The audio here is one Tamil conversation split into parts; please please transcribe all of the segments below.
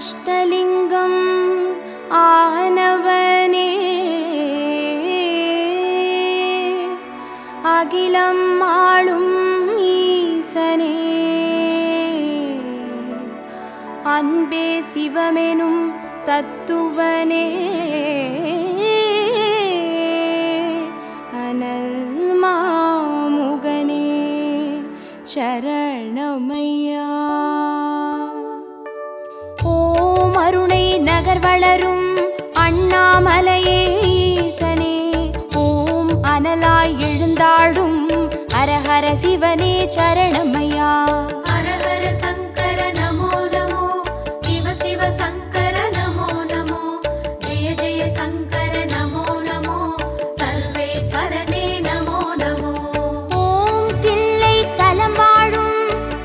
அஷ்டலிங்கம் ஆனவனே அகிலம் ஆளும் ஈசனே அன்பே சிவமெனும் தத்துவனே அனல் மாமுகனே சரணமையா. ஓம் அருணை நகர் வளரும் அண்ணாமலையே ஈசனே ஓம் அனலாய் எழுந்தாடும் ஹரஹர சிவனே சரணமையா. ஹரஹர சங்கர நமோ நமோ சிவ சிவ சங்கர நமோ நமோ ஜெய ஜெய சங்கர நமோ நமோ சர்வேஸ்வரனே நமோ நமோ. ஓம் தில்லை தலம் வாழும்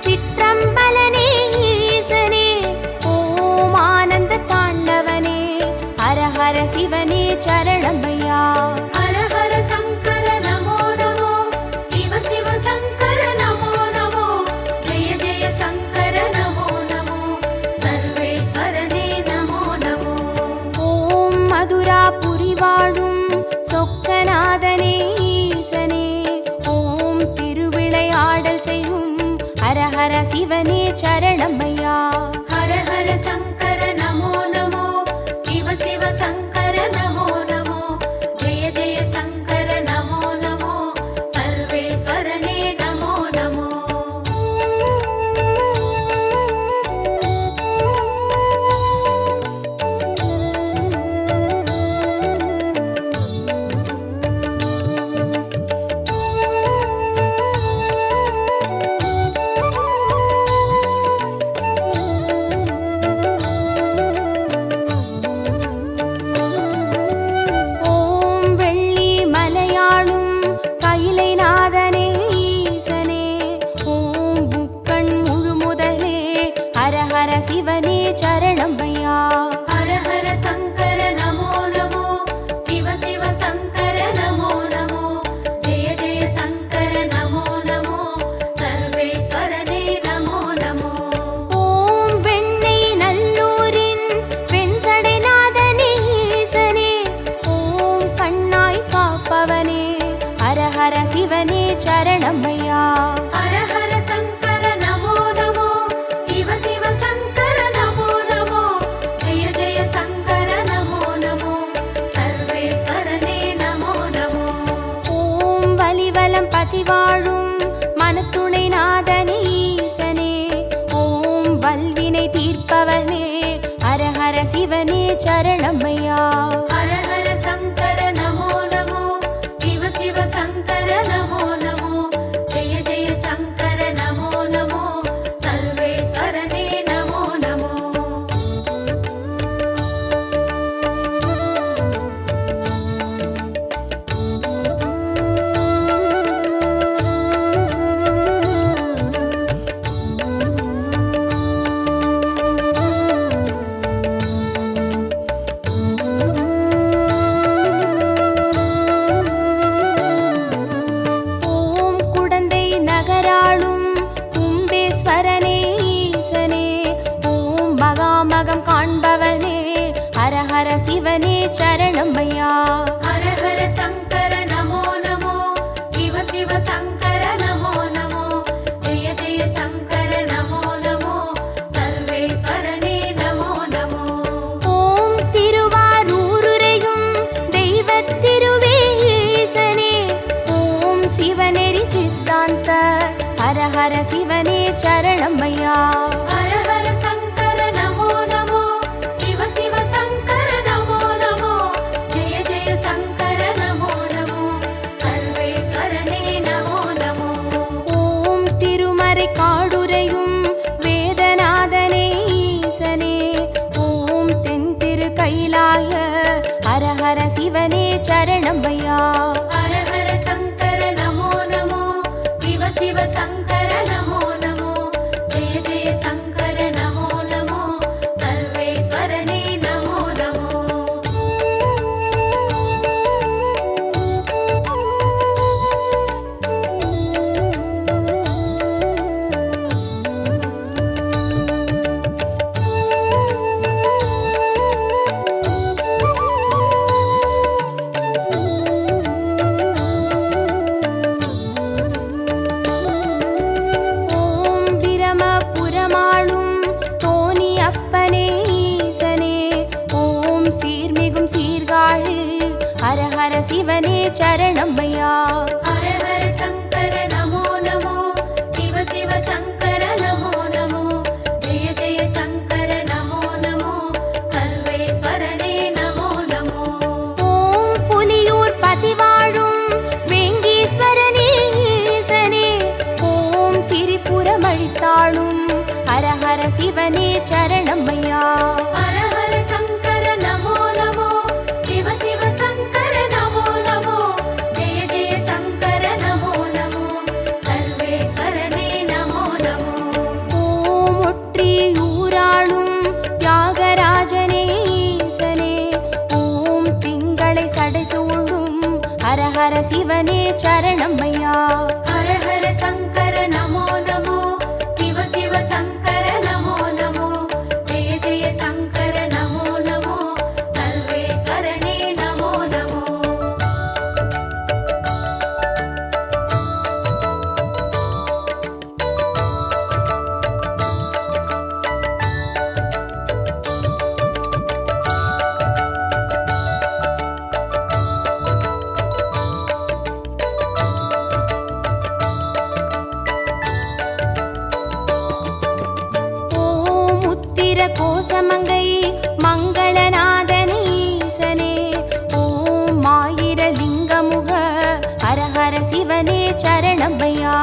சிற்றம்பலனே ஈசனே ஓம் ஆனந்த தாண்டவனே ஹரஹர சிவனே சரணமையா. ஹரஹர சங்கர நமோ நமோ சிவ சிவ சங்கர நமோ நமோ ஜெய ஜெய சங்கர நமோ நமோ சர்வேஸ்வரனே நமோ நமோ. ஓம் மதுராபுரி வாழும் சொக்கநாதனே ஈசனே ஓம் திருவிளையாடல் செய்யும் ஹரஹர சிவனே சரணமையா. ஹரஹர சங்கர நமோ நமோ சிவ சிவ சங்கர நமோ நமோ ஜெய ஜெய சங்கர நமோ நமோ சர்வேஸ்வரனே நமோ நமோ. ஓம் வெள்ளி மலையாளும் கைலைநாதனே ஈசனே ஓம் புக்கண் முழுமுதலே ஹரஹர சிவனே சரணமையா. ஹரஹர சங்கர நமோ நமோ சிவ சிவ சங்கர நமோ நமோ ஜெய ஜெய சங்கர நமோ நமோ சர்வேஸ்வரனே நமோ நமோ. ஓம் வெண்ணை நல்லூரின் வெண்சடைநாதனே ஈசனே ஓம் கண்ணாய் காப்பவனே ஹரஹர சிவனே சரணமையா. ஹரஹர சங்கர நமோ நமோ சிவ சிவ சங்கர நமோ நமோ ஜெய ஜெய சங்கர நமோ நமோ சர்வேஸ்வரனே நமோ நமோ. ஓம் வலிவலம் பதிவாழும் மனத்துணை நாதனே ஈசனே ஓம் வல்வினை தீர்ப்பவனே ஹரஹர சிவனே சரணமையா. ஹரஹர சங்கர நமோ நமோ சிவ சிவ சங்கர நமோ நமோ ஜெய ஜெய சங்கர நமோ நமோ சர்வேஸ்வரனே நமோ நமோ. ஓம் குடந்தை நகராளும் கும்பேஸ்வரனே ஈசனே ஓம் மகாமகம் காண்பவனே ஹரஹர சிவனே சரணமையா. ஹரஹர சங்கர நமோ நமோ சிவ சிவ சங்கர நமோ நமோ ஜெய ஜெய சங்கர நமோ நமோ சர்வேஸ்வரனே நமோ நமோ. ஓம் திருவாரூருரையும் தெய்வத் திருவே ஈசனே ஓம் சிவநெறி சித்தாந்த ஹரஹர சிவனே சரணமையா. ஹரஹர சங்கர நமோ நமோ சிவ சிவ சங்கர நமோ நமோ ஜெய ஜெய சங்கர நமோ நமோ சர்வேஸ்வரனே நமோ நமோ. ஓம் திருமறை காடுரையும் வேதநாதனே ஈசனே ஓம் தென் திரு கைலாய ஹரஹர சிவனே சரணமையா. ஹரஹர சங்கர நமோ நமோ சிவ சிவ சங்கர நமோ நமோ ஜெய ஜெய சங்கர நமோ நமோ சர்வேஸ்வரனே நமோ நமோ. சரணம்மையா. ஹர ஹர சங்கர நமோ நமோ, சிவ சிவ சங்கர நமோ நமோ, ஜெய ஜெய சங்கர நமோ நமோ, சர்வேஸ்வரனே நமோ நமோ. ஓம் புலியூர் பதிவாழும் வேங்கீஸ்வரனே ஈசனே, ஓம் திரிபுரம் அழித்தாளும் ஹர ஹர சிவனே சரணம்மையா. ஹர ஹர சங்கர நமோ நமோ, சிவ சிவ சங்கர நமோ நமோ, ஜெய ஜெய சங்கர நமோ நமோ, சர்வேஸ்வரனே நமோ நமோ. ஓம் ஒற்றியூராளும் தியாகராஜனே ஈசனே, ஓம் திங்களை சடைசூழும் ஹர ஹர சிவனே சரணம்மையா. ஹர ஹர சங்கர நமோ நமோ, சிவ சிவ சங்கர நமோ நமோ, ஜெய ஜெய சங்கர நமோ நமோ, சர்வேஸ்வரனே நமோ நமோ. ஓம் உத்திர கோசமங்கை மங்களநாதனே ஈசனே, ஓம் ஆயிர லிங்கமுக ஹர ஹர சிவனே சரணம்மையா.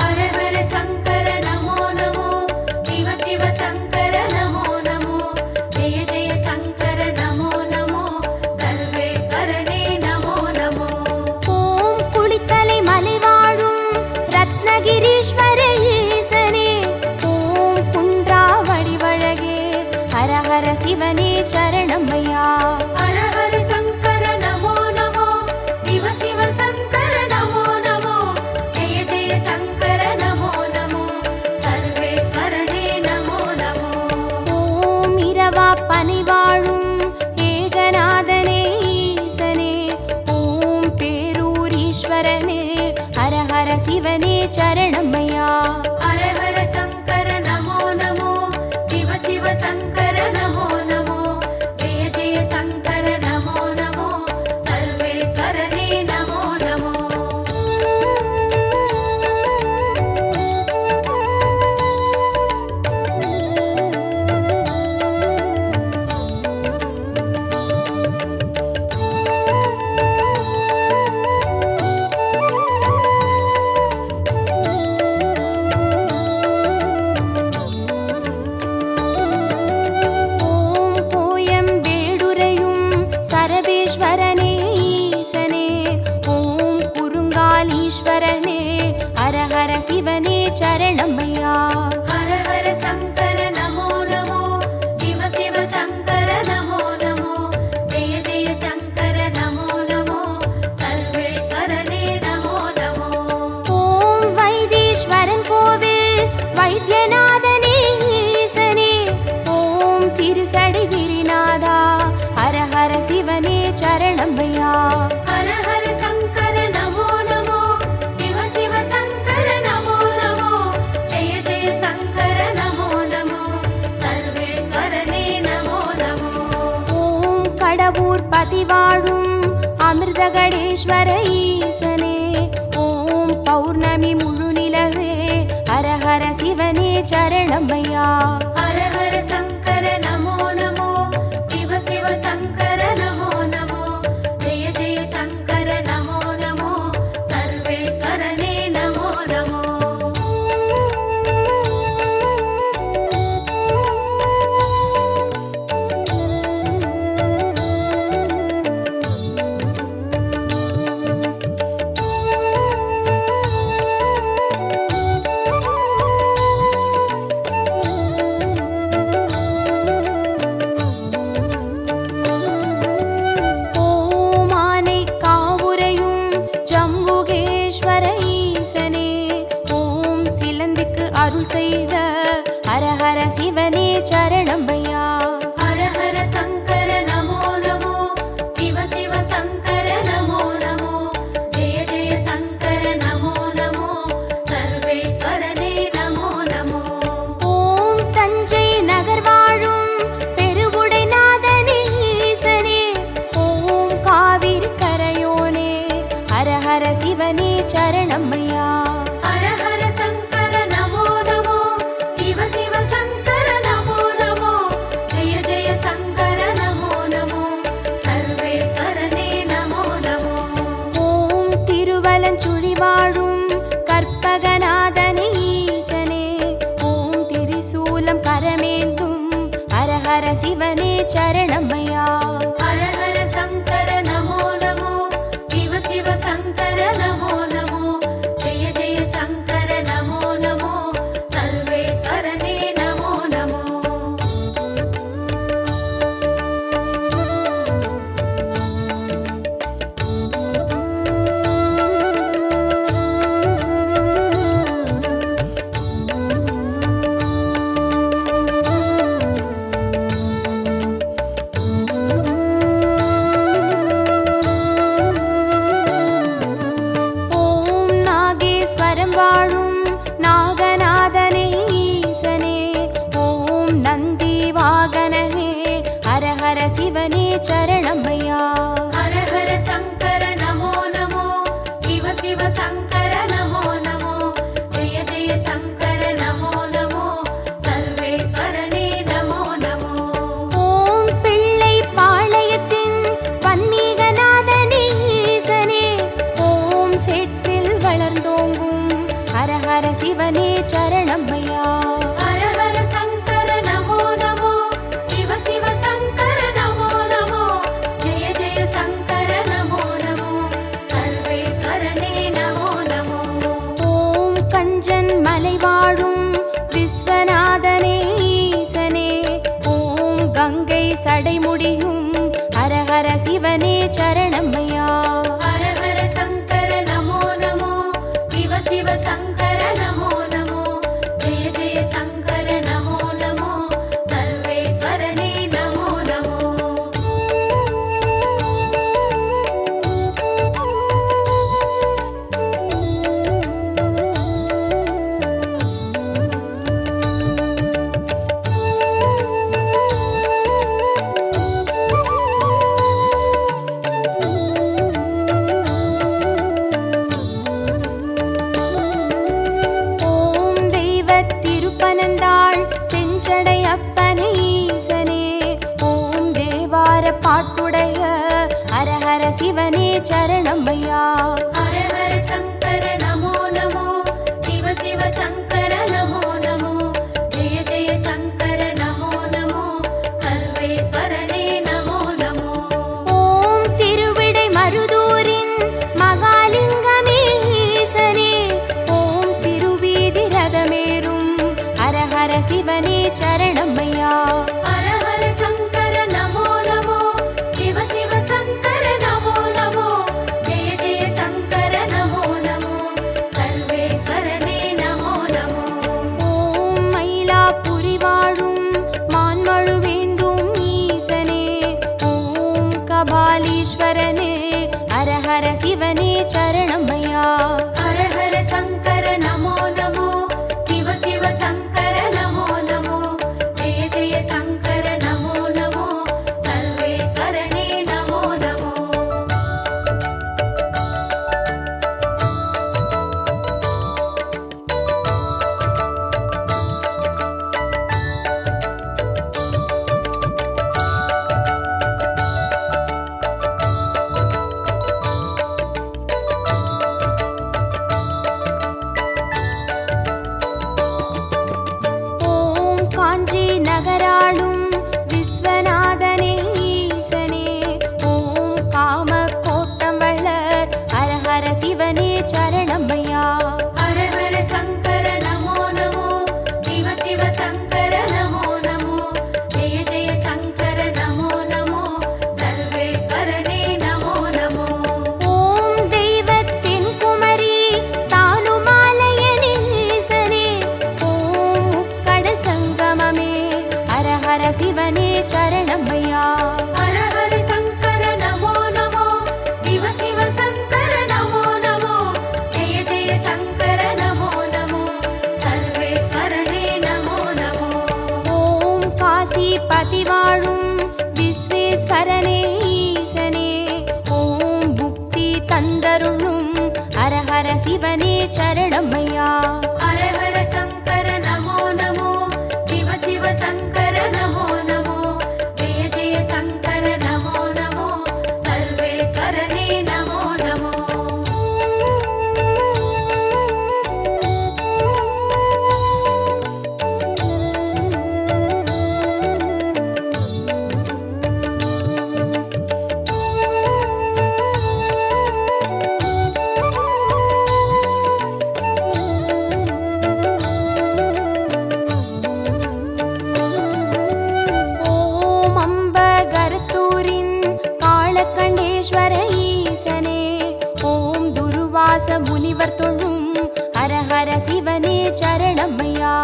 ஹர ஹர சங்கர நமோ நமோ, சிவ சிவ சங்கர நமோ நமோ, ஜெய ஜெய சங்கர நமோ நமோ, சர்வேஸ்வரனே நமோ நமோ. ஓம் குளித்தலை மலைவாழும் ரத்னகிரீஸ்வர ஈசனே, ஓம் குன்றா வடிவழகே ஹர ஹர சிவனே சரணம்மையா. ஹர ஹர சங்கர நமோ நமோ, சிவ சிவ சங்கர நமோ நமோ, ஜெய ஜெய சங்கர நமோ நமோ, சர்வேஸ்வரனே நமோ நமோ. ஓம் இரவா பனிவாழும் ஏகநாதனே ஈசனே, ஓம் பேரூரீஸ்வரனே ஹர ஹர சிவனே சரணம்மையா. ஹர ஹர சங்கர நமோ நமோ, சிவ சிவ சங்கர நமோ நமோ, ஜெய ஜெய சங்கர நமோ நமோ, சர்வேஸ்வரனே நமோ நமோ. ஓம் கோயம்பேடுரையும் சரபேஸ்வரனே ஈசனே, ஓம் குறுங்காலீஸ்வரனே ஹர ஹர சிவனே சரணம்மையா. ஹர ஹர சங்கர நமோ நமோ, சிவ சிவ சங்கர நமோ நமோ, ஜெய ஜெய சங்கர நமோ நமோ, சர்வேஸ்வரனே நமோ நமோ. ஓம் வைத்தீஸ்வரன் கோவில் வைத்தியநாதனே ஈசனே, ஓம் திருசடை கிரிநாதா ஹர ஹர சிவனே சரணம்மையா. ஹர ஹர சங்கர நமோ நமோ, சிவ சிவ சங்கர நமோ நமோ, ஜெய ஜெய சங்கர நமோ நமோ, சர்வேஸ்வரனே நமோ நமோ. ஓம் கடவுர் பதிவாழும் அமிர்தகடேஸ்வர ஈசனே, ஓம் பௌர்ணமி முழு நிலவே ஹர ஹர சிவனே சரணம்மையா. ஹர ஹர சங்கர நமோ நமோ, சிவ சிவ சங்கர நமோ நமோ, ஜெய ஜெய சங்கர நமோ நமோ, சர்வேஸ்வரனே நமோ நமோ. ஓம் ஆனை காவுரையும் ஜம்புகேஸ்வர ஈசனே, ஓம் சிலந்திக்கு அருள் செய்த ஹர ஹர சிவனே சரணம்மையா. ஹர ஹர சங்கர நமோ நமோ, சிவ சிவ சங்கர நமோ நமோ, ஜெய ஜெய சங்கர நமோ நமோ, சர்வேஸ்வரனே நமோ நமோ. ஓம் தஞ்சை நகர் வாழும் பெருவுடைநாதனே ஈசனே, ஓம் காவிரி கரையோனே ஹர ஹர சிவனே சரணம்மையா. ஹர ஹர சங்கர நமோ நமோ, சிவ சிவ சங்கர நமோ நமோ, ஜெய ஜெய சங்கர நமோ நமோ, சர்வேஸ்வரனே நமோ நமோ. ஓம் திருவலஞ்சுழி வாழும் கற்பகநாதனே ஈசனே, ஓம் திரிசூலம் கரமேந்தும் ஹர ஹர சிவனே சரணம்மையா. ஹர ஹர சங்கர நமோ நமோ, சிவ சிவ சங்கர நமோ நமோ, ஜெய ஜெய சங்கர நமோ நமோ, சர்வேஸ்வரனே நமோ நமோ. ஓம் நாகேஸ்வரம் வாழும் நாகநாதனே ஈசனே, ஓம் நந்தி வாகனனே ஹர ஹர சிவனே சரணம்மையா. ஹர ஹர சங்கர நமோ நமோ, சிவ சிவ சங்கர நமோ நமோ, ஜெய ஜெய சங்கர நமோ நமோ, சர்வேஸ்வரனே நமோ நமோ. ஓம் பிள்ளை பாளையத்தின் பன்மீகநாதனே ஈசனே, ஓம் சேற்றில் வளர்ந்தோங்கும் ஹர ஹர சிவனே சரணம்மையா. ஹர ஹர சங்கர நமோ நமோ, சிவ சிவ சங்கர நமோ நமோ, ஜெய ஜெய சங்கர நமோ நமோ, சர்வேஸ்வரனே நமோ நமோ. ஓம் கஞ்சன் மலை வாழும் விஸ்வநாதனே ஈசனே, ஓம் கங்கை சடைமுடியும் ஹர ஹர சிவனே சரணம்மையா. ஹர ஹர சங்கர நமோ நமோ, சிவ சிவ சங்கர நமோ நமோ, ஜெய ஜெய சங்கர நமோ நமோ, சர்வேஸ்வரனே நமோ நமோ. ஓம் தெய்வத் திருப்பனந்தாள் செஞ்சடை அப்பனே ஈசனே, ஓம் தேவார பாட்டுடைய ஹர ஹர சிவனே சரணம்மையா. ஹர ஹர சங்கர நமோ நமோ, சிவ சிவ சங்கர நமோ நமோ, ஜெய ஜெய சங்கர நமோ நமோ, சர்வேஸ்வரனே நமோ நமோ. ஓம் திருவிடை மருதூரின் மகாலிங்கமே ஈசனே, ஓம் திருவீதி ரதமேறும் ஹர ஹர சிவனே சரணம்மையா. ஹர ஹர சங்கர நமோ நமோ, சிவ சிவ சங்கர நமோ நமோ, ஜெய ஜெய சங்கர நமோ நமோ, சிவனே சரணமையா. ஹர ஹர சங்கர நமோ நமோ, சிவ சிவ சங்கர நமோ நமோ, ஜெய ஜெய சங்கர நமோ நமோ, சர்வேஸ்வரனே நமோ நமோ. ஓம் அம்பகரத்தூரின் காளகண்டேஸ்வர ஈசனே, ஓம் துருவாச முனிவர் தொழும் ஹர ஹர சிவனே சரணமையா.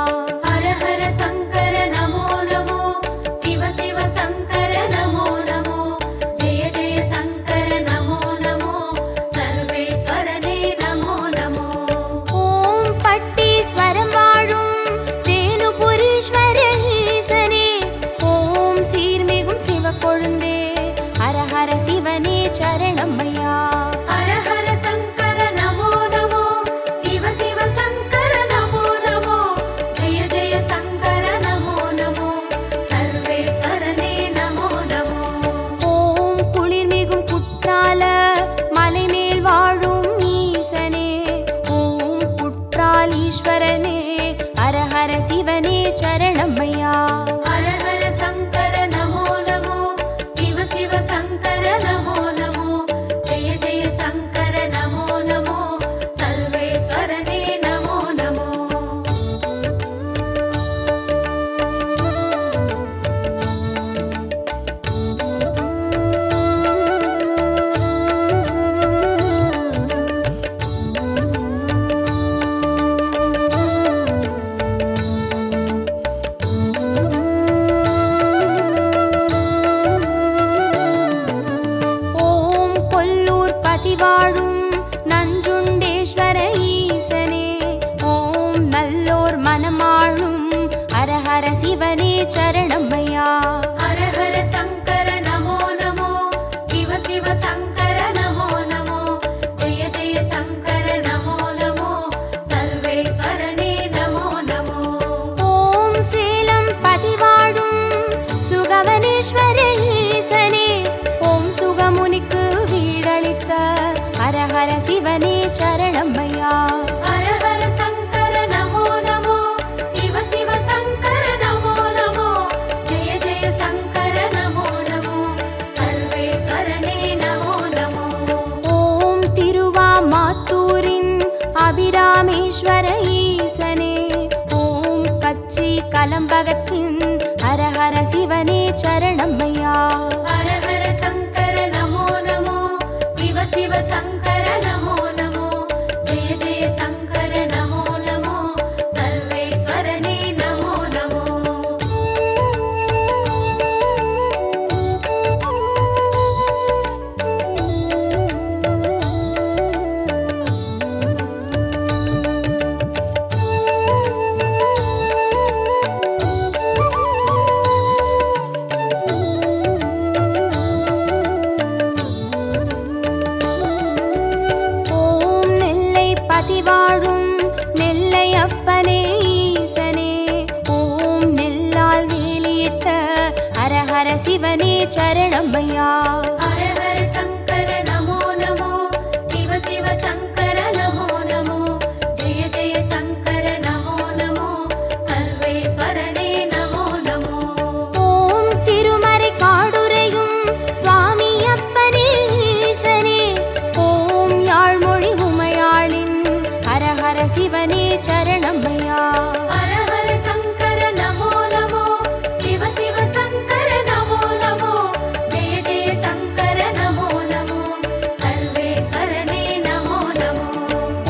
ஹர ஹர சங்கர நமோ நமோ, சிவ சிவ சங்கர நமோ நமோ, ஜெய ஜெய சங்கர நமோ நமோ, சர்வேஸ்வரனே நமோ நமோ. ஓம் பட்டீஸ்வரம் வாழும் தேனுபுரீஸ்வர ஈசனே, ஓம் சீர்மிகும் சிவக்கொழுந்தே ஹர ஹர சிவனே சரணமையா. ஹர ஹர சங்கர நமோ நமோ, சிவ சிவ சங்கர நமோ நமோ, ஜெய ஜெய சங்கர நமோ நமோ, சர்வேஸ்வரனே நமோ நமோ. ஓம் குளிர்மிகும் குற்றால மலைமேல் வாழும் ஈசனே, ஓம் குற்றாலீஸ்வரனே ஹர ஹர சிவனே சரணமையா. ஹர ஹர சங்கர நமோ நமோ, சிவ சிவ சங்கர நமோ நமோ, ஜெய ஜெய சங்கர நமோ நமோ, சர்வேஸ்வரனே நமோ நமோ. ஓம் கொல்லூர் பதிவாழும் நஞ்சுண்டேஸ்வர ஈசனே, ஓம் நல்லோர் மனமாளும் ஹர ஹர சிவனே சரணமையா. ஹர ஹர சங்கர நமோ நமோ, சிவ சிவ சங்கர நமோ நமோ, ஜெய ஜெய சங்கர நமோ நமோ, சர்வேஸ்வரனே நமோ நமோ. ஓம் சேலம் பதிவாழும் சுகவனேஸ்வர ஈசனே, ஓம் சுகமுனிக்கு வீடளித்த ஹர ஹர சிவனே சரணமையா. ஹர ஹர சங்கர நமோ நமோ, சிவ சிவ சங்கர நமோ நமோ, ஜெய ஜெய சங்கர நமோ நமோ, சர்வேஸ்வரனே நமோ நமோ. ஓம் திருவாமாத்தூரின் அபிராமேஸ்வர ஈசனே, ஓம் கச்சி கலம்பகத்தின் ஹர ஹர சிவனே சரணமையா. ஹர ஹர சங்கர நமோ நமோ, சிவ சிவ சங்கர நமோ நமோ, ஜெய ஜெய சங்கர நமோ நமோ, சர்வேஸ்வரனே நமோ நமோ. ஓம் நெல்லை பதிவாழும் நெல்லை அப்பனே ஈசனே, ஓம் நெல்லால் வேலியிட்ட ஹர ஹர சிவனே சரணமையா. ஹர ஹர சங்கர நமோ நமோ, சிவ சிவ சங்கர நமோ நமோ, ஜெய ஜெய சங்கர நமோ நமோ, சர்வேஸ்வரனே நமோ நமோ. ஓம் திருமறை காடுரையும் சுவாமி அப்பனே ஈசனே, ஓம் யாழ்மொழி உமையாளின் ஹர ஹர சிவனே சரணமையா. ஹர ஹர சங்கர நமோ நமோ, சிவ சிவ சங்கர நமோ நமோ, ஜெய ஜெய சங்கர நமோ நமோ, சர்வேஸ்வரனே நமோ நமோ.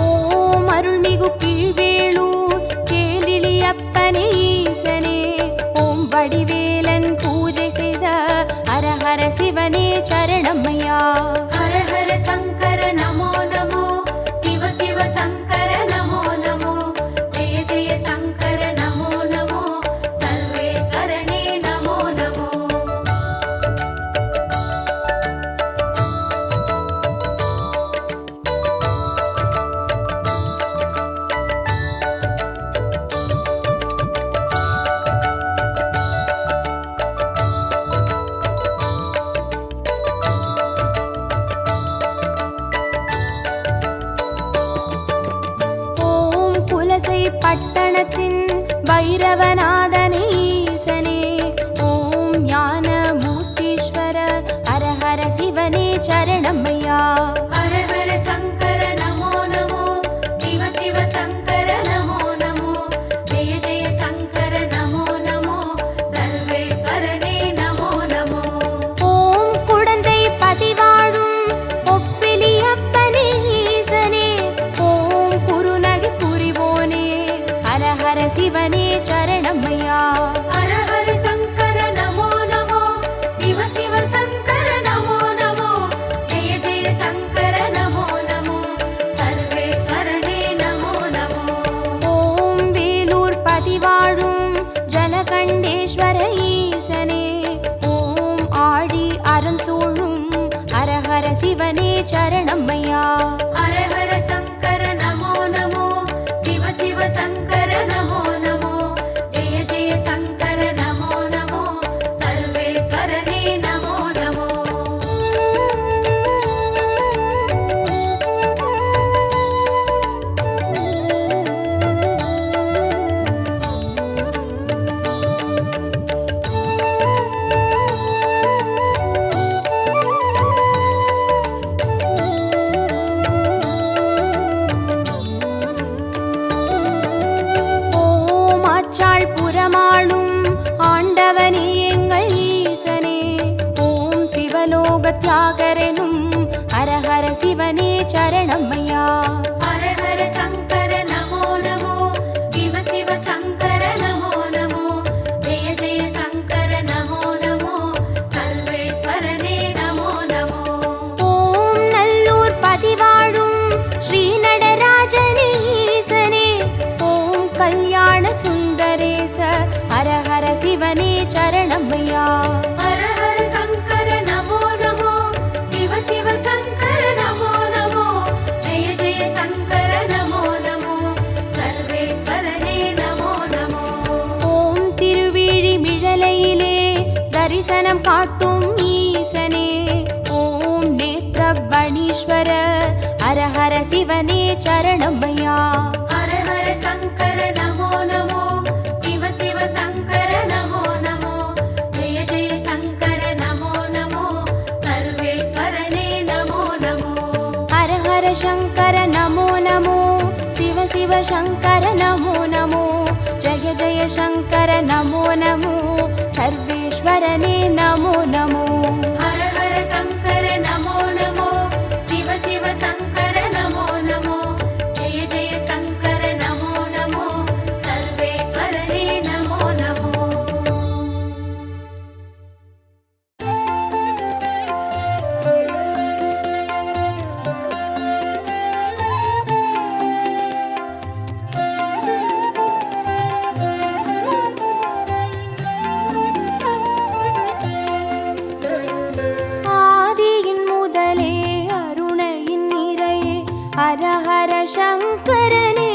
ஓம் அருள்மிகு கீழ்வேளூர் கேளிலி அப்பனே ஈசனே, ஓம் வடிவேலன் பூஜை செய்த ஹர ஹர சிவனே சரணமையா. ஹர ஹர சங்கர நமோ நமோ, சிவ சிவ சங்கர நமோ நமோ, ஜெய ஜெய சங்கர நமோ நமோ, சர்வேஸ்வரனே. ス நமோ நமோ. ワラネナモナモジェジェジェサンカラナモナモジェジェジェサンカラナモナモサルベスワラネナモナモ ஓம் திருமறை காடுரையும் நெல்லை அப்பனே ஈசனே, ஓம் நெல்லால் வேலியிட்ட ஹர ஹர சிவனே சரணமையா. ஹர ஹர சங்கர நமோ நமோ, சிவ சிவ சங்கர நமோ நமோ, ஜெய ஜெய சங்கர நமோ நமோ, சர்வேஸ்வரனே நமோ நமோ. வைகுண்டத்தின் பைரவநாதனே ஈசனே ஓம் ஞான மூர்த்தீஸ்வர ஹர ஹர சிவனே சரணமையா. ஹர ஹர சங்கர நமோ நமோ சிவ சிவ சங்கர நமோ நமோ ஜெய ஜெய சங்கர நமோ நமோ சர்வேஸ்வரனே நமோ நமோ. ஓம் குடந்தை பதிவாழும் ஒப்பிலியப்பனே ஈசனே ஓம் குருநகை புரிவோனே ஹர ஹர சிவனே சரணமையா. ஹர ஹர சங்கர நமோ நமோ சிவ சிவ சங்கர நமோ நமோ ஜெய ஜெய சங்கர நமோ நமோ சர்வேஸ்வரனே நமோ நமோ. ஓம் வேலூர் பதிவாழும் ஜலகண்டேஸ்வர ஈசனே ஓம் ஆடி அருண்சூழும் ஹர ஹர சிவனே சரணமையா. ஹர ஹர சங்கர நமோ நமோ சிவ சிவ சங்கர நமோ நமோ ஜெய ஜெய சங்கர நமோ நமோ சர்வேஸ்வரனே நமோ நமோ. ஓம் ஆச்சாள் புறமாளும் ஆண்டவனே எங்கள் ஈசனே ஓம் சிவலோக தியாகரனும் ஹர ஹர சிவனே சரணமையா. ஹர ஹர சங்கர நமோ நமோ சிவ சிவ சங்கர நமோ நமோ ஜெய ஜெய சங்கர நமோ நமோ சர்வேஸ்வரனே நமோ நமோ. ஓம் நல்லூர் பதிவாழும் ஸ்ரீ நடராஜனே ஈசனே ஓம் கல்யாண சுந்தரேச ஹர ஹர சிவனே சரணமையா. ஹர ஹர சங்கர நமோ நமோ சிவ சிவ சங்கர நமோ நமோ ஜெய ஜெய சங்கர நமோ நமோ சர்வேஸ்வரனே நமோ நமோ. ஓம் திருவிழிமிழலையிலே தரிசனம் காட்டும் ஈசனே ஓம் நேத்ரபணீஸ்வர ஹர ஹர சிவனே சரணமையா. ஹர ஹர சங்கர நமோ நமோ சிவ சிவ சங்கர நமோ நமோ ஜெய ஜெய சங்கர நமோ நமோ சர்வேஸ்வரனே நமோ நமோ. ஹர ஹர சங்கர நமோ நமோ சிவ சிவ சங்கர நமோ நமோ ஜய ஜய சங்கர நமோ நமோ சர்வேஸ்வரனே நமோ நமோ. ஹர ஹர சங்கர நமோ நமோ சிவ சிவ சங்கர நமோ நமோ ஜெய ஜெய சங்கர நமோ நமோ சர்வேஸ்வரனே நமோ நமோ. ஆதியின் முதலே அருணையின் நிறையே ஹர ஹர சங்கரனே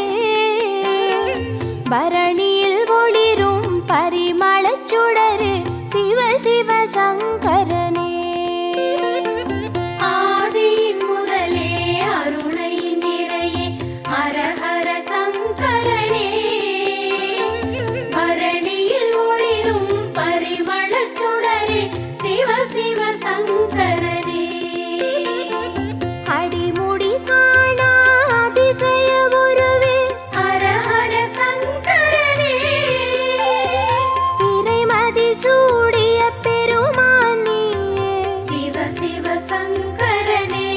பரணியில் ஒளிரும் பரிமளச் சுடரே சிவ சிவ சங்கரனே. ஆதியின் முதலே அருணையின் நிறையே ஹர ஹர சங்கரனே பரணியில் ஒளிரும் பரிமளச் சுடரே சிவ சிவ சங்கரனே. அடிமுடி காணா அதிசய உருவே ஹர ஹர சங்கரனே இறைமதி சூடிய பெருமான் நீயே. சிவ சிவ சங்கரனே.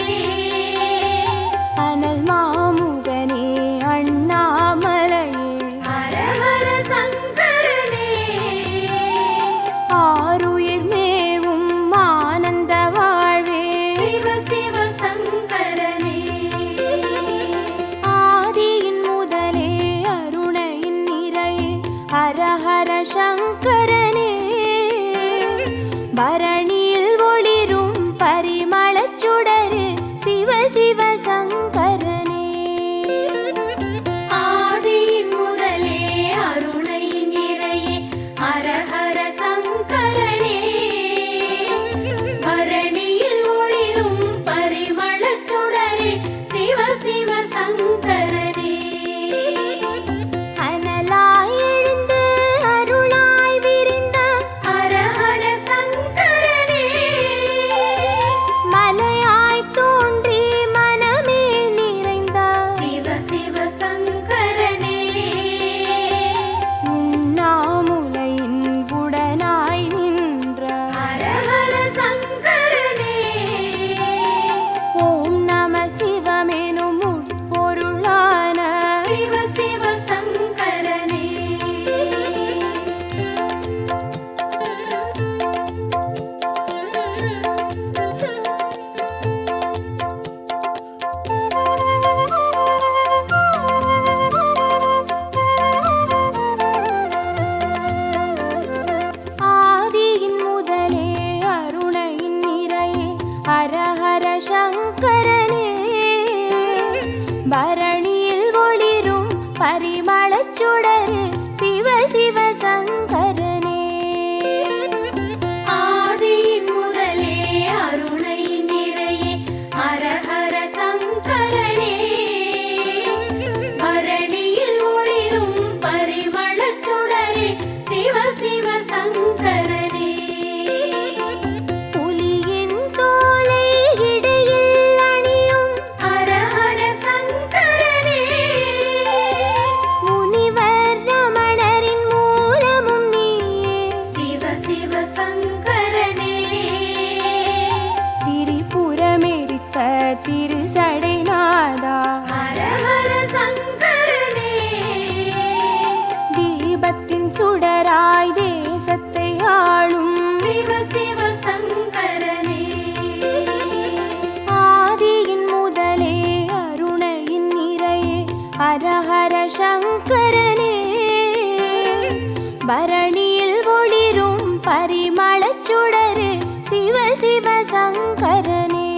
அனல் மாமுகனே அண்ணாமலையே ஹர ஹர சங்கரனே ஆருயிர் மேவும் ஆனந்த வாழ்வே. சிவ சிவ சங்கரனே. ஆதியின் முதலே அருணையின் நிறையே ஹர ஹர சங்கரனே பரணியில் ஒளிரும் பரிமளச் சுடரே சிவ சிவ சங்கரனே. ஆதியின் முதலே அருணையின் நிறையே ஹர ஹர சங்கரனே பரணியில் ஒளிரும் பரிமளச் சுடரே சிவ சிவ சங்கரனே. அனலா பரணியில் ஒளிரும் பரிமளச் சுடரே சிவ சிவ சங்கரனே. ஆதியின் முதலே அருணையின் நிறையே ஹர ஹர சங்கரனே. பரணியில் ஒளிரும் பரிமளச் சுடரே சிவ சிவ சங்கரனே. புலியின் தோலை இடையில் அணியும் ஹர ஹர சங்கரனே. முனிவர் ரமணரின் மூலமும் நீயே சிவ சிவ சங்கரனே. திரிபுரமெரித்த திருசடைநாதா ஹர ஹர சங்கரனே. தீபத்தின் சுடராய் தேசத்தை ஆளும் சிவ சிவ சங்கரனே. ஆதியின் முதலே அருணையின் நிறையே ஹர ஹர சங்கரனே. பரணியில் ஒளிரும் பரிமளச் சுடரே சிவ சிவ சங்கரனே.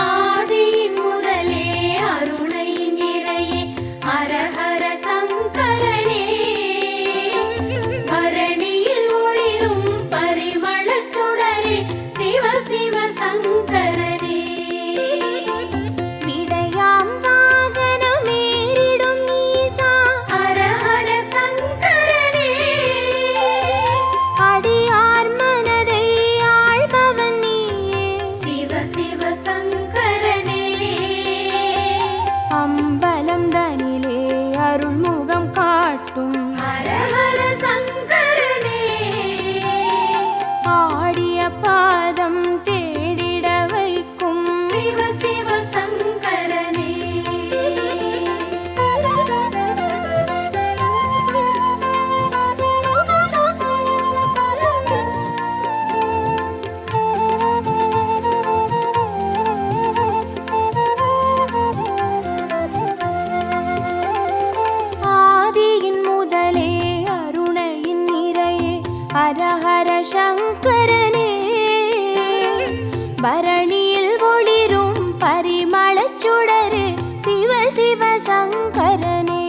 ஆதியின் முதலே அருணையின் நிறையே ஹர ஹர சங்கரனே. பரணியில் ஒளிரும் பரிமளச் சுடரே சிவ சிவ சங்கரனே. விடையாம் வாகனமேறிடும் ஈசா ஹர ஹர சங்கரனே. அடியார் மனதை ஆள்பவன் நீயே சிவ சிவ சங்கரனே. அம்பலம் தனிலே அருள்முகம் காட்டும் ஹர ஹர சங்கரனே. ஆடிய பாதம் தேடிட வைக்கும் சிவ சிவ சங்கரனே. ஆதியின் முதலே அருணையின் நிறையே ஹர ஹர சங்கரனே. பரணியில் ஒளிரும் பரிமளச் சுடரே சிவ சிவ சங்கரனே.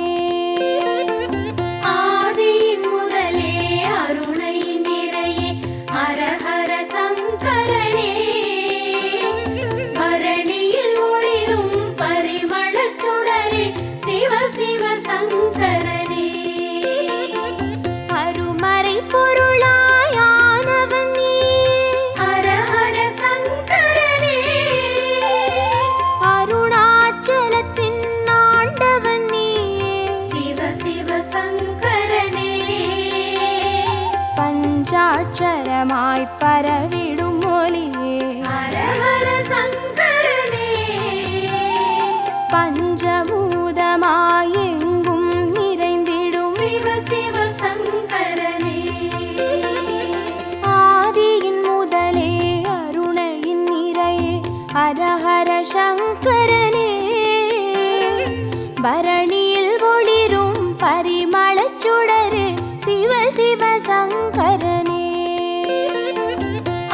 ஆதியின் முதலே அருணையின் நிறையே ஹர ஹர சங்கரனே. பரணியில் ஒளிரும் பரிமளச் சுடரே சிவ சிவ சங்கரனே. அருமறை பொருளாயானவன் நீயே ஹர ஹர சங்கரனே. அருணாச்சலத்தின் ஆண்டவன் நீயே சிவ சிவ சங்கரனே. பஞ்சாட்சரமாய் பரவிடும் ஒளியே ஹர ஹர சங்கரனே. பஞ்சபூதமாய் எங்கும் நிறைந்திடும் சிவ சிவ சங்கரனே. ஆதியின் முதலே அருணையின் நிறையே ஹர ஹர சங்கரனே. பரணியில் ஒளிரும் பரிமளச் சுடரே சிவ சிவ சங்கரனே.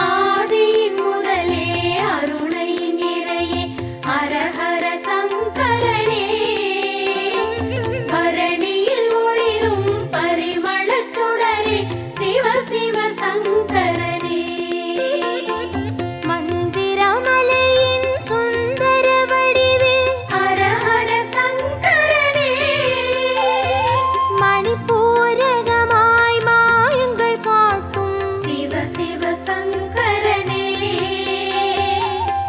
ஆதியின் முதலே அருணையின் நிறையே ஹர ஹர சங்கரனே. பரணியில் ஒளிரும் பரிமளச் சுடரே சிவ சிவ சங்கரனே. மந்திரமலையின் சுந்தர வடிவே ஹர ஹர சங்கரனே. மணிப்பூரகமாய் மாயங்கள் காட்டும் சிவ சிவ சங்கரனே.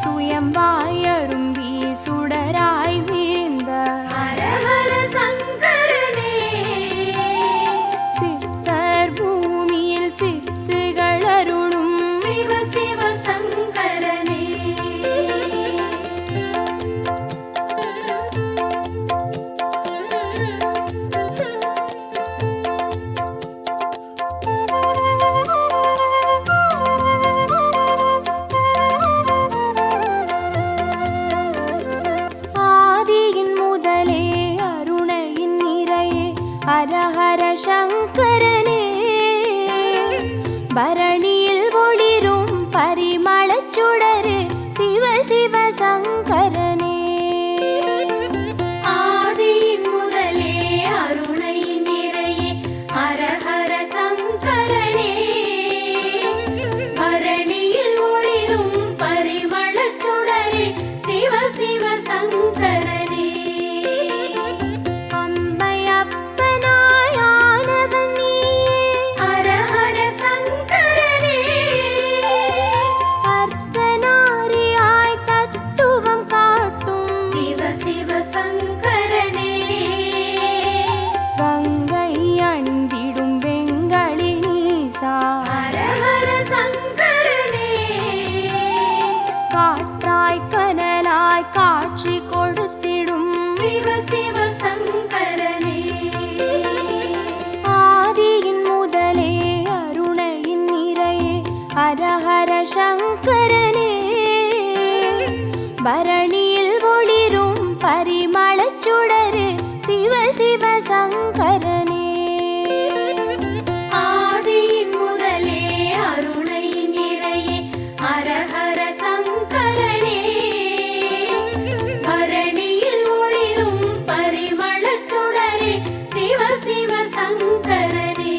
சுயம்பாய் அரும்பி சுடராய் வீழ்ந்த ஹர ஹர சங்கரனே. சித்தர் பூமியில் சித்துகள் அருளும் சிவ சிவ சங்கரனே. ஆதியின் முதலே அருணையின் நிறையே ஹர ஹர சங்கரனே. பரணியில் ஒளிரும் பரிமளச் சுடரே சிவ சிவ சங்கரனே. சிவ சங்கரனே கங்கை அணிந்திடும் வெங்களி நீசா ஹர ஹர சங்கரனே காற்றாய் கனலாய் காட்சி கொடுத்திடும் சிவ சிவ சங்கரனே ஆதியின் முதலே அருணையின் நிறையே ஹர ஹர சங்கரனே பரணியில் ஒளிரும் பரிமளச் சுடரு சிவ சிவ சங்கரனே ஆதியின் முதலே அருணையின் நிறையே ஹர ஹர சங்கரனே பரணியில் ஒளிரும் பரிமளச் சுடரே சிவ சிவ சங்கரனே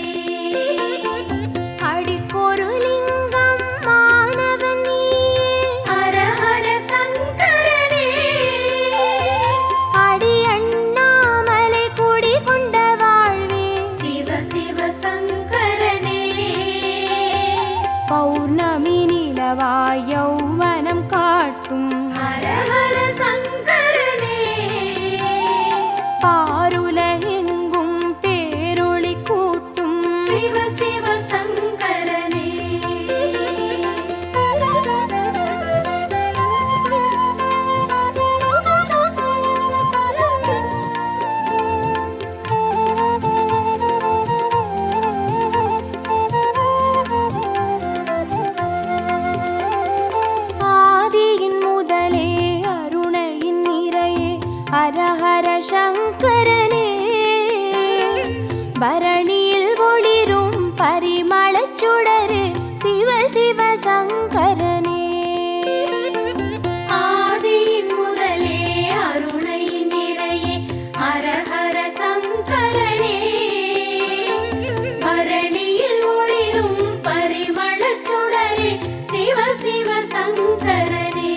அடிக்கொரு லிங்கம் மாணவன் நீயே ஹர ஹர சங்கரனே அடி அண்ணாமலை குடி கொண்ட வாழ்வே சிவ சிவ சங்கரனே பௌர்ணமி நிலவாய் யௌவனம் காட்டும் ஹர ஹர சங்கரனே பாருலகெங்கும் பேரொளி கூட்டும் சிவ சிவ சங்கரனே ஆதியின் முதலே அருணையின் நிறையே ஹர ஹர சங்கரனே பரணியில் ஒளிரும் பரிமளச் சுடரு சிவ சிவ சங்கரனே ஆதியின் முதலே அருணையின் நிறையே ஹர ஹர சங்கரனே பரணியில் ஒளிரும் பரிமளச் சுடரே சிவ சிவ சங்கரனே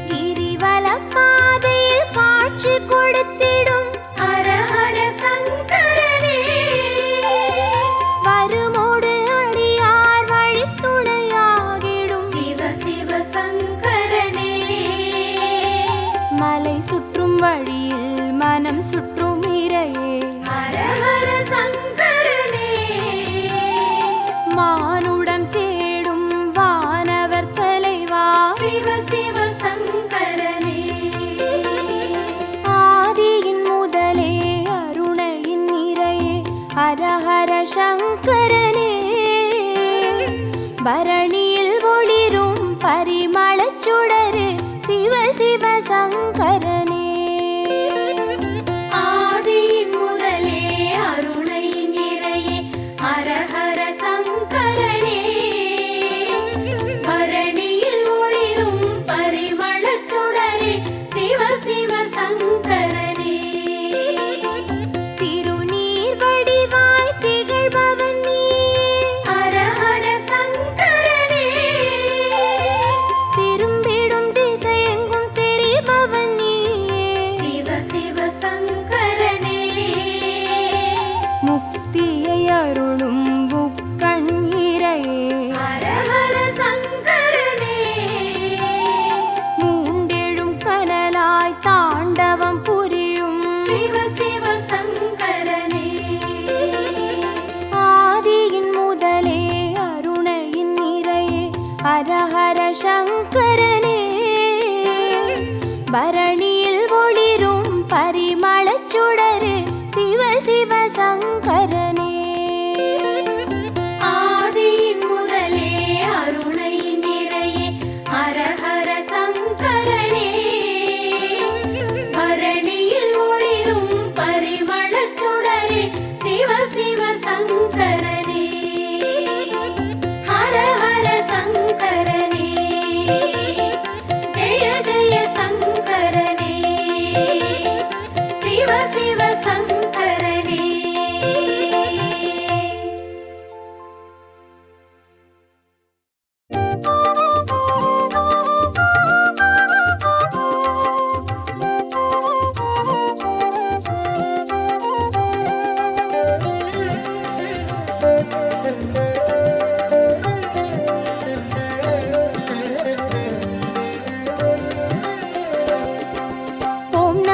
கிரிவலம் பாதையில் காட்சி கொடுத்திடும் ஹர ஹர சங்கரனே வருமோடு அடியார் வழித்துணையாகிடும் சிவ சிவ சங்கரனே மலை சுற்றும் வழியில் மனம் சுற்றும் இறையே ஹர ஹர சங்கரனே மானுடம் தேடும் வானவர் தலைவா சிவ சிவ சங்கரனே ஆதியின் முதலே அருணையின் நிறையே ஹர ஹர சங்கரனே பரணியில் ஒளிரும் பரிமளச் சுடரு சிவ சிவ சங்கரனே ஆதியின் முதலே அருணையின் நிறையே ஹர ஹர சங்கரனே பரணியில் ஒளிரும் பரிமளச் சுடரே சிவ சிவ சங்கரனே திருநீர் வடிவாய் திகழ்பவன் நீயே ஹர ஹர சங்கரனே திரும்பிடும் திசையெங்கும் தெரிபவன் நீயே சிவ சிவ சங்கரனே முக்தியை அருளும் முக்கண் இறையே ஹர ஹர சங்கரனே மூண்டெழும் கனலாய் தாண்டவம் புரியும் சிவ சிவ சங்கரனே ஆதியின் முதலே அருணையின் நிறையே ஹர ஹர சங்கரனே பரணியில் ஒளிரும் பரிமளச் சுடரு சிவ சிவ சங்கரனே ஆதியின் முதலே அருணையின் நிறையே ஹர ஹர சங்கரனே பரணியில் ஒளிரும் பரிமளச் சுடரே சிவ சிவ சங்கரனே ஹர ஹர சங்கரனே ஜெய ஜெய சங்கரனே சிவ சிவ சங்கரனே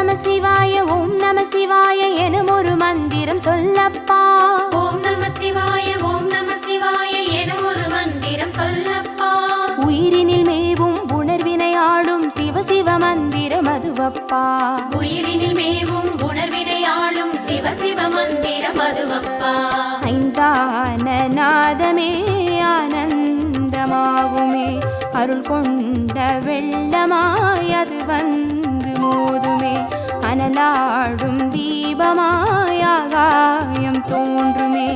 நம சிவாய ஓம் நம சிவாய எனும் ஒரு மந்திரம் சொல்லப்பா. ஓம் நம சிவாய ஓம் நம சிவாய எனும் ஒரு மந்திரம் சொல்லப்பா. உயிரினில் மேவும் உணர்வினை ஆளும் சிவ சிவ மந்திரம் அதுவப்பா. உயிரினில் மேவும் உணர்வினை ஆளும் சிவ சிவ மந்திரம் அதுவப்பா. ஐந்தான நாதமே ஆனந்தமாகுமே, அருள் கொண்ட வெள்ளமாய் அது வந்து மோதுமே, அனலாடும் தீபமாய் ஆகாயம் தோன்றுமே,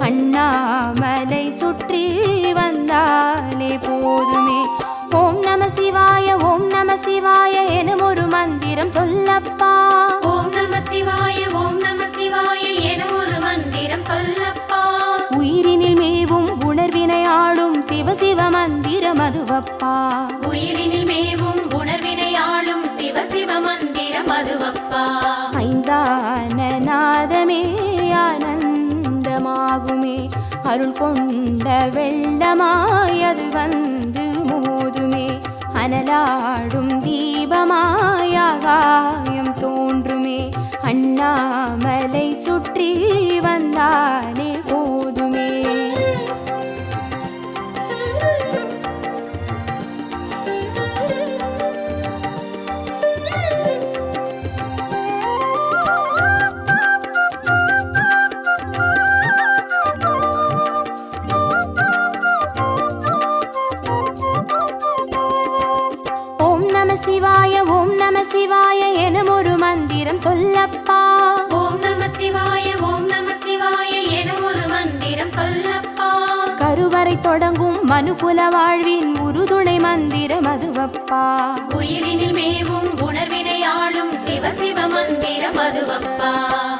அண்ணாமலை சுற்றி வந்தாலே போதுமே. ஓம் நம சிவாய ஓம் நம சிவாய எனும் ஒரு மந்திரம் சொல்லப்பா. ஓம் நம சிவாய ஓம் நம சிவாய எனும் ஒரு மந்திரம் சொல்லப்பா. உயிரினில் மேவும் உணர்வினை ஆளும் சிவ சிவ மந்திரம் அதுவப்பா. உயிரினில் மேவும் உணர்வினை ஆளும் சிவ சிவ மந்திரம் அதுவப்பா. ஐந்தான நாதமே ஆனந்தமாகுமே, அருள் கொண்ட வெள்ளமாய் அது வந்து மோதுமே, அனலாடும் தீபமாய் ஆகாயம் தோன்றுமே, அண்ணாமலை சுற்றி வந்தாலே போதுமே. சிவாய ஓம் நம சிவாய எனும் ஒரு மந்திரம் சொல்லப்பா. ஓம் நம சிவாய ஓம் நம சிவாய எனும் ஒரு மந்திரம் சொல்லப்பா. கருவறை தொடங்கும் மனுகுல வாழ்வின் உறுதுணை மந்திரம் அதுவப்பா. உயிரினில் மேவும் உணர்வினை ஆளும் சிவ சிவ மந்திரம் அதுவப்பா.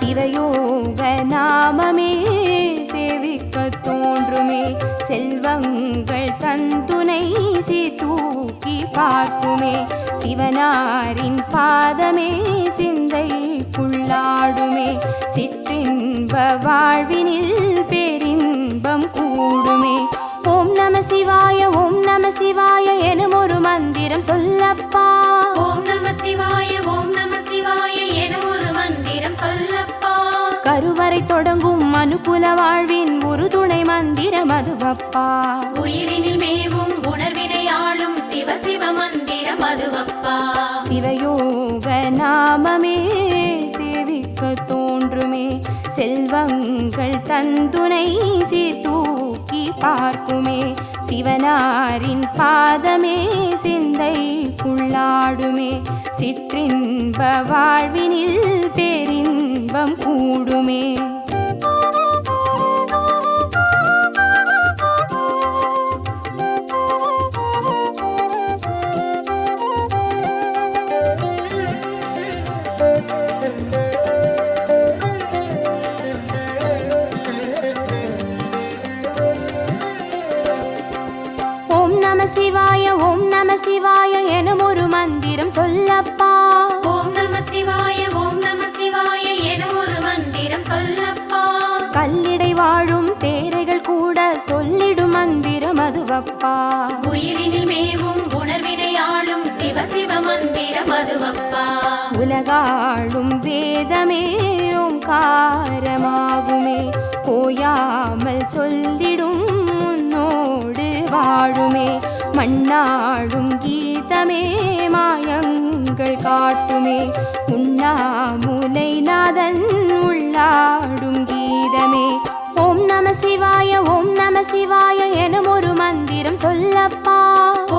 சிவயோக நாமமே சேவிக்க தோன்றுமே, செல்வங்கள் தந்துணை தூக்கி பார்க்குமே, சிவனாரின் பாதமே சிந்தைக்குள்ளாடுமே, சிற்றின்ப வாழ்வினில் பேரின்பம் கூடுமே. ஓம் நம சிவாய ஓம் நம சிவாய எனும் ஒரு மந்திரம் சொல்லப்பா. ஓம் நம சிவாய ஓம் நம சிவாய எனும் ஒரு மந்திரம் சொல்லப்பா. கருவறை தொடங்கும் மனுகுல வாழ்வின் ஒரு துணை மந்திரம் அதுவப்பா. உயிரினில் மேவும் உணர்வினை ஆளும் சிவ சிவ மந்திரம் அதுவப்பா. சிவயோக நாமமே சேவிக்க தோன்றுமே, செல்வங்கள் தந்துணை தூக்கி பார்க்குமே, சிவனாரின் பாதமே சிந்தைக்குள்ளாடுமே, சிற்றின்ப வாழ்வினில் பேரின்பம் கூடுமே. ஓம் நம சிவாய ஓம் நம சிவாய எனும் ஒரு மந்திரம் சொல்லப்பா. ஓம் நம சிவாய ஓம் நம சிவாய எனும் ஒரு மந்திரம் சொல்லப்பா. கல்லிடை வாழும் தேரைகள் கூட சொல்லிடும் மந்திரம் அதுவப்பா. உயிரினில் மேவும் உணர்வினை ஆளும் சிவ சிவ மந்திரம் அதுவப்பா. உலகாளும் வேதமே ஓங்காரமாகுமே, ஓயாமல் சொல்லிடும் உன்னோடு வாழுமே, மண்ணாடும் கீதமே மாயங்கள் காட்டுமே, உண்ணாமுலை நாதன் உள்ளாடும் கீதமே. ஓம் நம சிவாய ஓம் நம சிவாய எனும் ஒரு மந்திரம் சொல்லப்பா.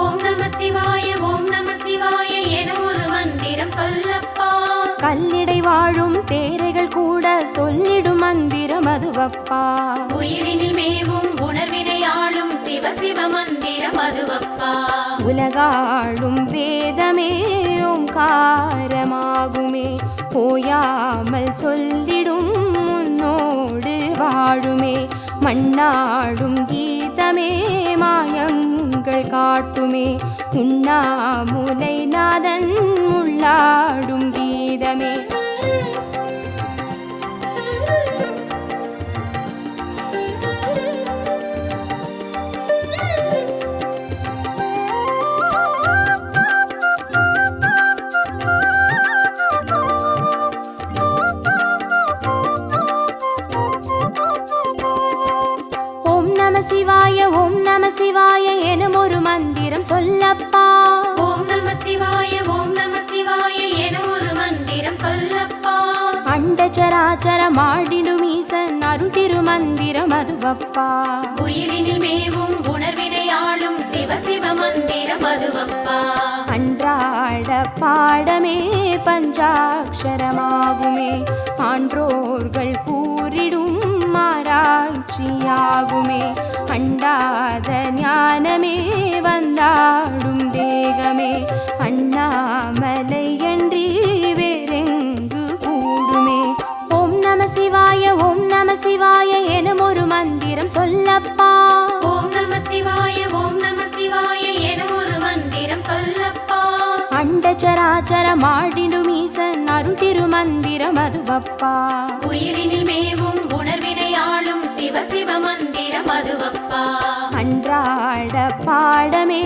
ஓம் நம சிவாய ஓம் நம சிவாய எனும் ஒரு மந்திரம் சொல்லப்பா. கல்லிடை வாழும் தேரைகள் கூட சொல்லிடும் மந்திரம் அதுவப்பா. உயிரினில் மேவும் உணர்வினை ஆளும் சிவ சிவ மந்திரம் அதுவப்பா. உலகாளும் வேதமே ஓங்காரமாகுமே, ஓயாமல் சொல்லிடும் உன்னோடு வாழுமே, மண்ணாடும் கீதமே மாயங்கள் காட்டுமே, உண்ணாமுலை நாதன் உள்ளாடும் கீதமே. அண்டச்சராச்சரமாடிடும் ஈசன் அருள் திருமந்திரம் அதுவப்பா. உயிரினில் மேவும் உணர்வினை ஆளும் சிவ சிவ மந்திரம் அதுவப்பா. அன்றாட பாடமே பஞ்சாட்சரமாகுமே, ஆன்றோர்கள் கூறிடும் ஆராய்ச்சியாகுமே. அண்டாத ஞானமே வந்தாடும் தேகமே, அண்ணாமலை அன்றி வேறெங்கு கூடுமே. ஓம் நம சிவாய ஓம் நம சிவாய எனும் ஒரு மந்திரம் சொல்லப்பா. ஓம் நம சிவாய ஓம் நம சிவாய எனும் ஒரு மந்திரம் சொல்லப்பா. அண்டச்சராச்சரமாடிடும் ஈசன் அருள் திருமந்திரம் அதுவப்பா. உயிரினில் மேவும் உணர்வினை ஆளும் சிவ சிவ மந்திரம் அதுவப்பா. அன்றாட பாடமே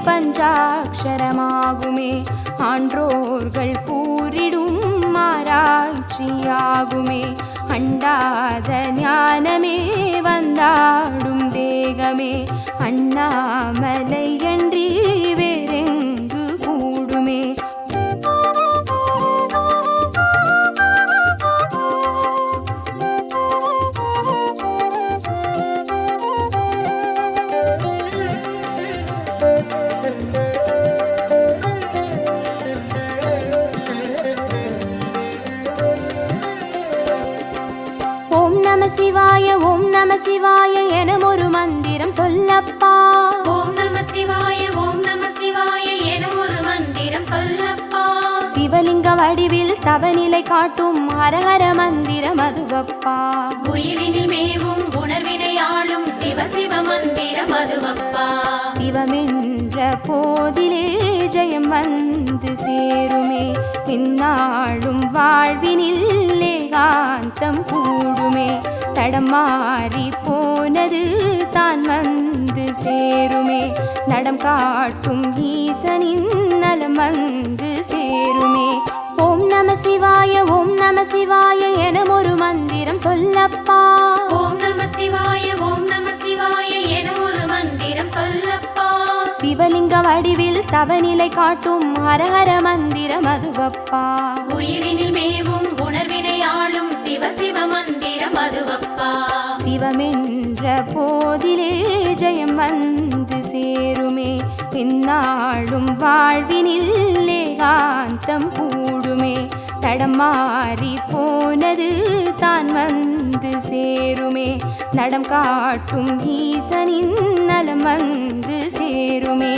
பஞ்சாட்சரமாகுமே, ஆன்றோர்கள் கூறிடும் ஆராய்ச்சியாகுமே. அண்டாத ஞானமே வந்தாடும் தேகமே, அண்ணாமலை அன்றி வேறெங்கு கூடுமே. ஓம் நம சிவாய ஓம் நம சிவாய எனும் ஒரு மந்திரம் சொல்லப்பா. ஓம் நம சிவாய ஓம் நம சிவாய எனும் ஒரு மந்திரம் சொல்லப்பா. சிவலிங்க வடிவில் தவநிலை காட்டும் ஹரஹர மந்திரம் அதுவப்பா. உயிரினில் மேவும் உணர்வினை ஆளும் சிவ சிவ மந்திரம் அதுவப்பா. சிவமென்ற போதிலே ஜெயம் வந்து சேருமே, இந்நாளும் வாழ்வினில் ஏகாந்தம் கூடுமே. தடமாறி போனது தான் வந்து சேருமே, நடம் காட்டும் ஈசனின் நலம் வந்து சேருமே. ஓம் நம சிவாய ஓம் நம சிவாய எனும் ஒரு மந்திரம் சொல்லப்பா. ஓம் நம சிவாய ஓம் நம சிவாய எனும் ஒரு மந்திரம் சொல்லப்பா. சிவலிங்க வடிவில் தவநிலை காட்டும் ஹரஹர மந்திரம் அதுவப்பா. உயிரினில் மேவும் உணர்வினை ஆளும் சிவ சிவ மந்திரம் அதுவப்பா. சிவமென்ற போதிலே ஜெயம் வந்து சேருமே, இந்நாளும் வாழ்வினில் ஏகாந்தம் கூடுமே. தடமாறி போனது தான் வந்து சேருமே, நடம் காட்டும் ஈசனின் நலம் வந்து சேருமே.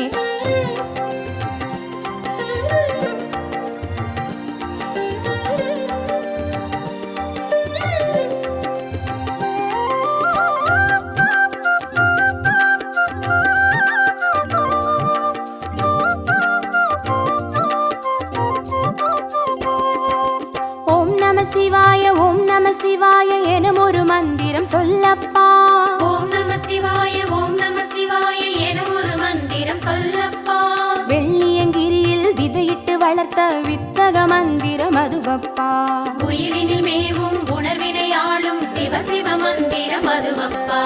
ஓம் நம சிவாய ஓம் நம சிவாய எனும் ஒரு மந்திரம் சொல்லப்பா. ஓம் நம சிவாய ஓம் நம சிவாய எனும் ஒரு மந்திரம் சொல்லப்பா. வெள்ளியங்கிரியில் விதையிட்டு வளர்த்த வித்தக மந்திரம் அதுவப்பா. உயிரினில் மேவும் உணர்வினை ஆளும் சிவ சிவ மந்திரம் அதுவப்பா.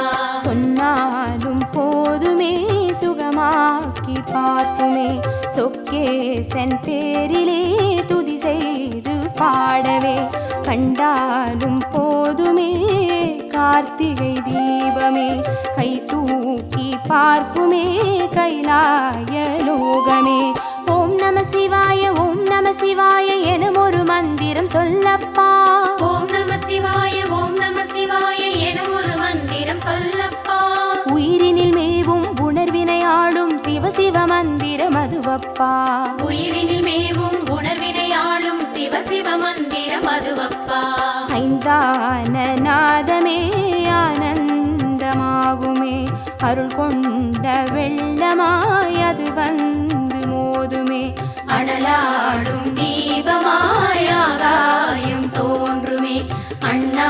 சொன்னாலும் போதுமே சுகமாக்கி பார்க்குமே, சொக்கேசன் பேரிலே துதி செய்து பாடவே. கண்டாலும் போதுமே கார்த்திகை தீபமே, கை தூக்கி பார்க்குமே கைலாய லோகமே. ஓம் நம சிவாய ஓம் நம சிவாய எனும் ஒரு மந்திரம் சொல்லப்பா. ஓம் நம சிவாய ஓம் நம சிவாய எனும் ஒரு மந்திரம் சொல்லப்பா. உயிரினில் மேவும் உணர்வினை ஆளும் சிவ சிவ மந்திரம் அதுவப்பா. உயிரினில் மேவும் உணர்வினை ஆளும் சிவ சிவ மந்திரம் அதுவப்பா. ஐந்தான நாதமே ஆனந்தமாகுமே, அருள் கொண்ட வெள்ளமாய் அது வந்து மோதுமே. அனலாடும் தீபமாய் ஆகாயம் தோன்றுமே, அண்ணா